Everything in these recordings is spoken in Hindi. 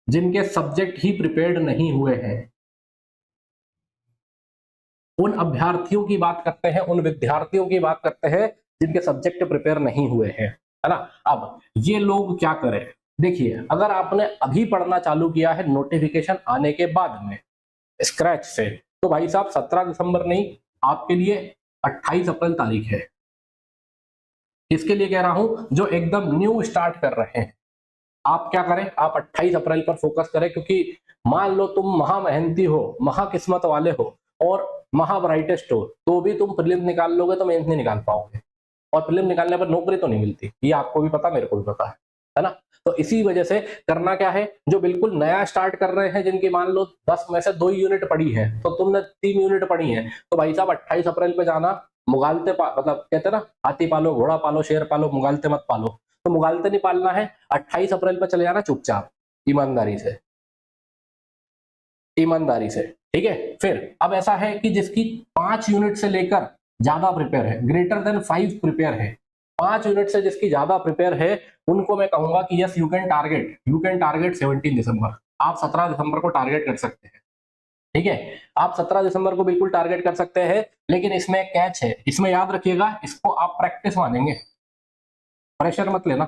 जिनके सब्जेक्ट ही प्रिपेयर्ड नहीं हुए हैं, उन अभ्यर्थियों की बात करते हैं, उन विद्यार्थियों की बात करते हैं जिनके सब्जेक्ट प्रिपेयर नहीं हुए हैं, है ना। अब ये लोग क्या करें, देखिए अगर आपने अभी पढ़ना चालू किया है नोटिफिकेशन आने के बाद में स्क्रैच से, तो भाई साहब 17 दिसंबर नहीं, आपके लिए 28 अप्रैल तारीख है। किसके लिए कह रहा हूं, जो एकदम न्यू स्टार्ट कर रहे हैं, आप क्या करें, आप 28 अप्रैल पर फोकस करें, क्योंकि मान लो तुम महा मेहनती हो, महा किस्मत वाले हो और महा ब्राइटेस्ट हो, तो भी तुम प्रीलिम्स निकाल लोगे तो मेंस नहीं निकाल पाओगे, और प्रीलिम निकालने पर नौकरी तो नहीं मिलती, ये आपको भी पता, मेरे को भी पता है ना। तो इसी वजह से करना क्या है, जो बिल्कुल नया स्टार्ट कर रहे हैं, जिनकी मान लो 10 में से 2 यूनिट पड़ी है, तो तुमने 3 यूनिट पड़ी है, तो भाई साहब 28 अप्रैल पे जाना, मुगालते मतलब कहते हैं ना, हाथी पालो घोड़ा पालो शेर पालो, मुगालते मत पालो, तो मुगालते नहीं पालना है, 28 अप्रैल पे चले जाना चुपचाप, ईमानदारी से, ईमानदारी से, ठीक है। फिर अब ऐसा है कि जिसकी 5 यूनिट से लेकर ज्यादा प्रिपेयर है, ग्रेटर देन 5 प्रिपेयर है, 5 यूनिट से जिसकी ज्यादा प्रिपेयर है, उनको मैं कहूंगा कि यस यू कैन टारगेट 17 दिसंबर, आप 17 दिसंबर को टारगेट कर सकते हैं, ठीक है। आप 17 दिसंबर को बिल्कुल टारगेट कर सकते हैं, लेकिन इसमें एक कैच है, इसमें याद रखिएगा, इसको आप प्रैक्टिस मानेंगे, प्रेशर मत लेना,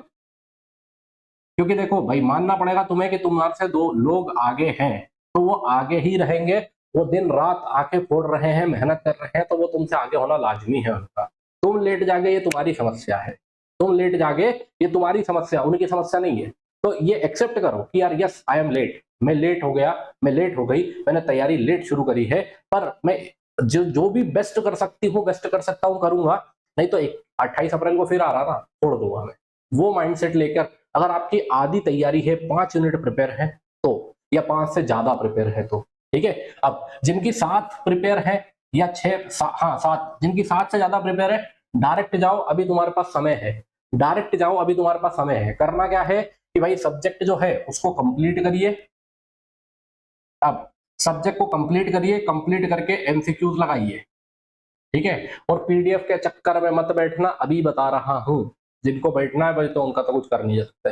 क्योंकि देखो भाई मानना पड़ेगा तुम्हें कि तुम्हारे से 2 लोग आगे हैं, तो वो आगे ही रहेंगे, वो दिन रात आके फोड़ रहे हैं, मेहनत कर रहे हैं, तो वो तुमसे आगे होना लाजमी है उनका। तुम लेट जागे ये तुम्हारी समस्या है, तुम लेट जागे ये तुम्हारी समस्या, उनकी समस्या नहीं है। तो ये एक्सेप्ट करो कि यार यस आई एम लेट, मैं लेट हो गया, मैं लेट हो गई, मैंने तैयारी लेट शुरू करी है, पर मैं जो भी बेस्ट कर सकती हूँ, बेस्ट कर सकता हूँ करूंगा, नहीं तो 28 अप्रैल को फिर आ रहा ना, छोड़ दूंगा मैं। वो माइंडसेट लेकर अगर आपकी आधी तैयारी है, 5 यूनिट प्रिपेयर है तो, या 5 से ज्यादा प्रिपेयर है तो, ठीक है। अब जिनकी 7 प्रिपेयर है या 7, जिनकी 7 से ज्यादा प्रिपेयर है, डायरेक्ट जाओ, अभी तुम्हारे पास समय है, डायरेक्ट जाओ, अभी तुम्हारे पास समय है। करना क्या है कि भाई सब्जेक्ट जो है उसको कंप्लीट करिए, अब सब्जेक्ट को कंप्लीट करिए, कंप्लीट करके एमसीक्यूज लगाइए, ठीक है। और पीडीएफ के चक्कर में मत बैठना, अभी बता रहा हूं, जिनको बैठना है भाई तो उनका तो कुछ कर नहीं सकते।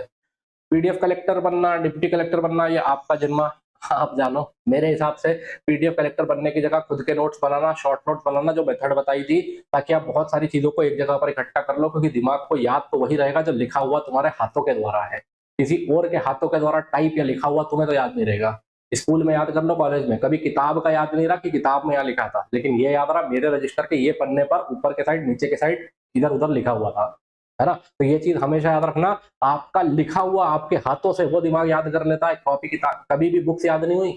पीडीएफ कलेक्टर बनना, डिप्टी कलेक्टर बनना, ये आपका जिम्मा, आप जानो। मेरे हिसाब से पीडीएफ कलेक्टर बनने की जगह खुद के नोट्स बनाना, शॉर्ट नोट्स बनाना, जो मेथड बताई थी, ताकि आप बहुत सारी चीजों को एक जगह पर इकट्ठा कर लो, क्योंकि दिमाग को याद तो वही रहेगा जो लिखा हुआ तुम्हारे हाथों के द्वारा है, किसी और के हाथों के द्वारा टाइप या लिखा हुआ तुम्हें तो याद नहीं रहेगा। स्कूल में याद कर लो, कॉलेज में कभी किताब का याद नहीं रहा कि किताब में यहाँ लिखा था, लेकिन ये याद रहा मेरे रजिस्टर के ये पन्ने पर ऊपर के साइड, नीचे के साइड, इधर उधर लिखा हुआ था, है ना। तो ये चीज हमेशा याद रखना, आपका लिखा हुआ आपके हाथों से वो दिमाग याद कर लेता है, कॉपी किताब कभी भी बुक्स याद नहीं हुई,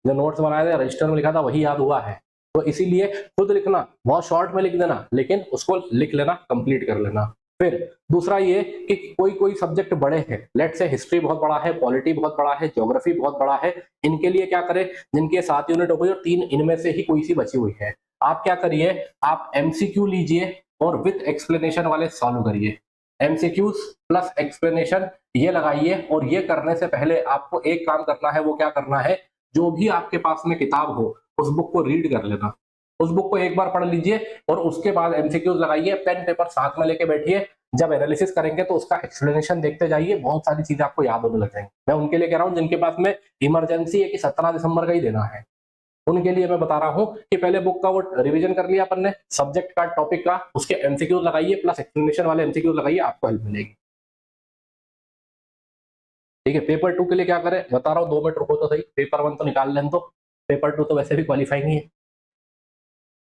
जो नोट्स बनाए थे रजिस्टर में लिखा था वही याद हुआ है। तो इसीलिए खुद लिखना, बहुत शॉर्ट में लिख देना, लेकिन उसको लिख लेना, कंप्लीट कर लेना। फिर दूसरा ये कि कोई कोई सब्जेक्ट बड़े हैं, लेट से हिस्ट्री बहुत बड़ा है, पॉलिटी बहुत बड़ा है, ज्योग्राफी बहुत बड़ा है, इनके लिए क्या करें, जिनके 7 यूनिट हो गई और 3 इनमें से ही कोई सी बची हुई है, आप क्या करिए, आप एमसीक्यू लीजिए और विथ एक्सप्लेनेशन वाले सॉल्व करिए, एमसीक्यूज प्लस एक्सप्लेनेशन ये लगाइए। और ये करने से पहले आपको एक काम करना है, वो क्या करना है, जो भी आपके पास में किताब हो उस बुक को रीड कर लेना, उस बुक को एक बार पढ़ लीजिए और उसके बाद एमसीक्यूज लगाइए, पेन पेपर साथ में लेके बैठिए, जब एनालिसिस करेंगे तो उसका एक्सप्लेनेशन देखते जाइए, बहुत सारी चीजें आपको याद होने लग जाएंगी। मैं उनके लिए कह रहा हूं जिनके पास में इमरजेंसी है कि 17 दिसंबर का ही देना है, उनके लिए मैं बता रहा हूं कि पहले बुक का वो रिवीजन कर लिया अपन ने, सब्जेक्ट का, टॉपिक का, उसके एमसीक्यूज लगाइए प्लस एक्सप्लेनेशन वाले एमसीक्यूज लगाइए, आपको हेल्प मिलेगी, ठीक है। पेपर 2 के लिए क्या करें बता रहा हूँ, 2 मिनट रुको तो सही, पेपर 1 तो निकाल लें, तो पेपर 2 तो वैसे भी क्वालिफाइंग ही है,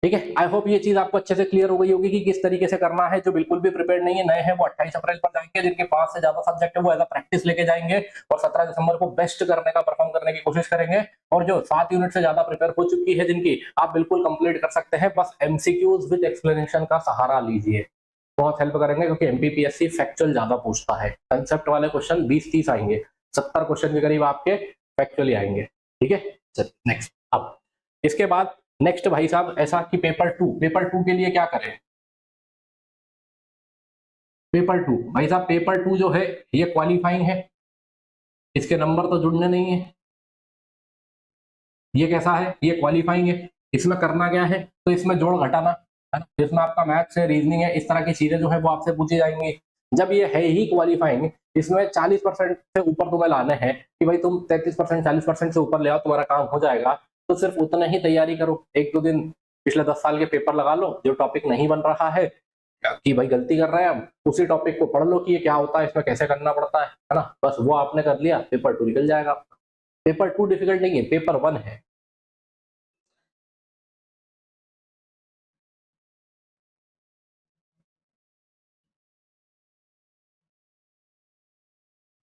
ठीक है। आई होप ये चीज आपको अच्छे से क्लियर हो गई होगी कि किस तरीके से करना है। जो बिल्कुल भी प्रिपेयर नहीं है, नए हैं, वो 28 अप्रैल पर जाएंगे, जिनके 5 से ज्यादा सब्जेक्ट है वो एज अ प्रैक्टिस लेके जाएंगे और 17 दिसंबर को बेस्ट करने का, परफॉर्म करने की कोशिश करेंगे। और जो 7 यूनिट से ज्यादा प्रिपेयर हो चुकी है जिनकी, आप बिल्कुल कंप्लीट कर सकते हैं, बस एमसीक्यूज विद एक्सप्लेनेशन का सहारा लीजिए, बहुत हेल्प करेंगे, क्योंकि एमपीपीएससी फैक्चुअल ज्यादा पूछता है, कंसेप्ट वाले क्वेश्चन 20-30 आएंगे, 70 क्वेश्चन के करीब आपके फैक्चुअली आएंगे, ठीक है। चलिए नेक्स्ट। अब इसके बाद नेक्स्ट भाई साहब ऐसा कि पेपर 2 के लिए क्या करें, पेपर 2 भाई साहब, पेपर 2 जो है ये क्वालिफाइंग है, इसके नंबर तो जुड़ने नहीं है, ये कैसा है, ये क्वालिफाइंग है। इसमें करना क्या है, तो इसमें जोड़ घटाना है ना, इसमें आपका मैथ्स है, रीजनिंग है, इस तरह की चीजें जो है वो आपसे पूछी जाएंगी। जब ये है ही क्वालिफाइंग, इसमें 40% से ऊपर तुम्हें लाने हैं कि भाई तुम 33% 40% से ऊपर ले आओ, तुम्हारा काम हो जाएगा। तो सिर्फ उतना ही तैयारी करो, 1-2 दिन पिछले 10 साल के पेपर लगा लो, जो टॉपिक नहीं बन रहा है कि भाई गलती कर रहे हैं हम, उसी टॉपिक को पढ़ लो कि ये क्या होता है, इसमें कैसे करना पड़ता है ना, बस वो आपने कर लिया, पेपर 2 निकल जाएगा। पेपर 2 डिफिकल्ट नहीं है, पेपर 1 है।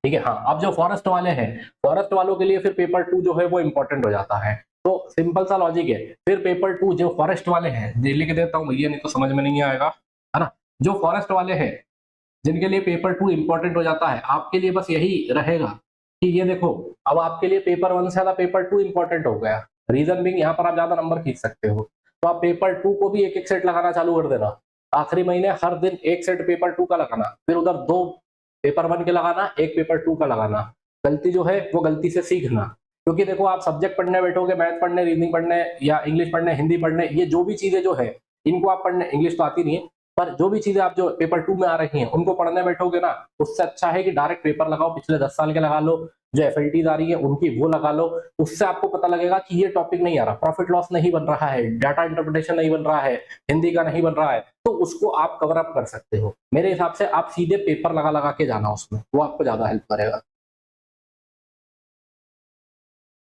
ठीक है, हाँ। अब जो फॉरेस्ट वाले हैं, फॉरेस्ट वालों के लिए फिर पेपर 2 जो है वो इंपॉर्टेंट हो जाता है। तो सिंपल सा लॉजिक है, फिर पेपर 2 जो फॉरेस्ट वाले हैं, लिख देता हूँ भैया, नहीं तो समझ में नहीं आएगा, है ना। जो फॉरेस्ट वाले हैं जिनके लिए पेपर 2 इंपॉर्टेंट हो जाता है, आपके लिए बस यही रहेगा कि ये देखो, अब आपके लिए पेपर 1 से ज्यादा पेपर 2 इंपॉर्टेंट हो गया। रीजन बिंग, यहाँ पर आप ज्यादा नंबर खींच सकते हो, तो आप पेपर 2 को भी एक एक सेट लगाना चालू कर देना। आखिरी महीने हर दिन एक सेट पेपर 2 का लगाना, फिर उधर 2 पेपर 1 के लगाना, एक पेपर 2 का लगाना। गलती जो है वो गलती से सीखना, क्योंकि देखो आप सब्जेक्ट पढ़ने बैठोगे, मैथ पढ़ने, रीजनिंग पढ़ने या इंग्लिश पढ़ने, हिंदी पढ़ने, ये जो भी चीजें जो है इनको आप पढ़ने, इंग्लिश तो आती नहीं है, पर जो भी चीजें आप जो पेपर 2 में आ रही हैं उनको पढ़ने बैठोगे ना, उससे अच्छा है कि डायरेक्ट पेपर लगाओ, पिछले 10 साल के लगा लो, जो एफएलटीज आ रही है उनकी वो लगा लो। उससे आपको पता लगेगा कि ये टॉपिक नहीं आ रहा, प्रॉफिट लॉस नहीं बन रहा है, डाटा इंटरप्रिटेशन नहीं बन रहा है, हिंदी का नहीं बन रहा है, तो उसको आप कवर अप कर सकते हो। मेरे हिसाब से आप सीधे पेपर लगा लगा के जाना उसमें, वो आपको ज्यादा हेल्प करेगा।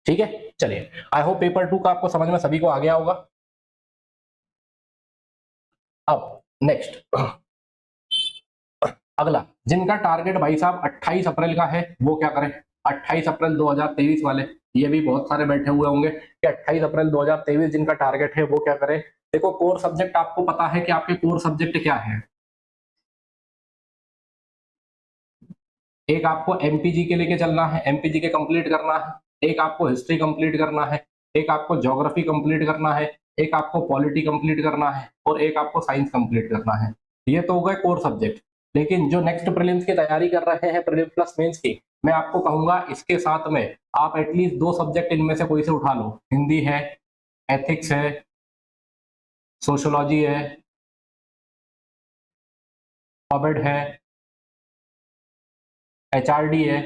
ठीक है, चलिए, आई होप पेपर 2 का आपको समझ में सभी को आ गया होगा। अब नेक्स्ट, अगला, जिनका टारगेट भाई साहब 28 अप्रैल का है वो क्या करें। 28 अप्रैल 2023 वाले, ये भी बहुत सारे बैठे हुए होंगे कि 28 अप्रैल 2023 जिनका टारगेट है वो क्या करें। देखो, कोर सब्जेक्ट आपको पता है कि आपके कोर सब्जेक्ट क्या है। एक आपको एमपीजी के लेके चलना है, एमपीजी के कंप्लीट करना है, एक आपको हिस्ट्री कंप्लीट करना है, एक आपको ज्योग्राफी कंप्लीट करना है, एक आपको पॉलिटी कंप्लीट करना है, और एक आपको साइंस कंप्लीट करना है। ये तो हो गए कोर सब्जेक्ट। लेकिन जो नेक्स्ट प्रीलिम्स की तैयारी कर रहे हैं, प्रीलिम्स प्लस मेंस की, मैं आपको कहूंगा इसके साथ में आप एटलीस्ट 2 सब्जेक्ट इनमें से कोई से उठा लो। हिंदी है, एथिक्स है, सोशोलॉजी है, पॉबेड है, एचआरडी है।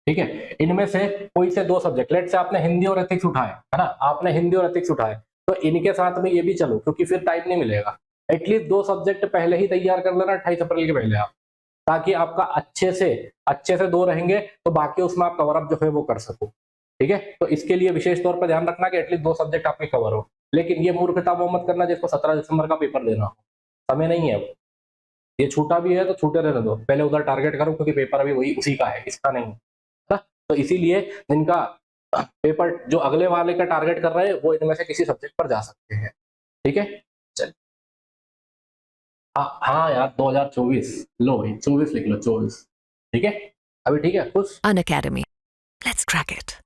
ठीक है, इनमें से कोई से 2 सब्जेक्ट, लेट से आपने हिंदी और एथिक्स उठाए, है ना, आपने हिंदी और एथिक्स उठाए, तो इनके साथ में ये भी चलो, क्योंकि फिर टाइम नहीं मिलेगा। एटलीस्ट 2 सब्जेक्ट पहले ही तैयार कर लेना 28 अप्रैल के पहले आप, ताकि आपका अच्छे से 2 रहेंगे, तो बाकी उसमें आप कवर अप जो है वो कर सको। ठीक है, तो इसके लिए विशेष तौर पर ध्यान रखना कि एटलीस्ट 2 सब्जेक्ट आपके कवर हो। लेकिन ये मूर्खता वो मत करना जिसको 17 दिसंबर का पेपर देना हो, समय नहीं है अब। ये छूटा भी है तो छूटे रहने दो, पहले उधर टारगेट करो, क्योंकि पेपर अभी वही उसी का है, इसका नहीं है ना? तो इसीलिए जिनका पेपर जो अगले वाले का टारगेट कर रहे हैं वो इनमें से किसी सब्जेक्ट पर जा सकते हैं। ठीक है, चल, हाँ हाँ यार, 2024 लो भाई, 24 लिख लो, 24। ठीक है, अभी ठीक है खुश। Unacademy. Let's crack it.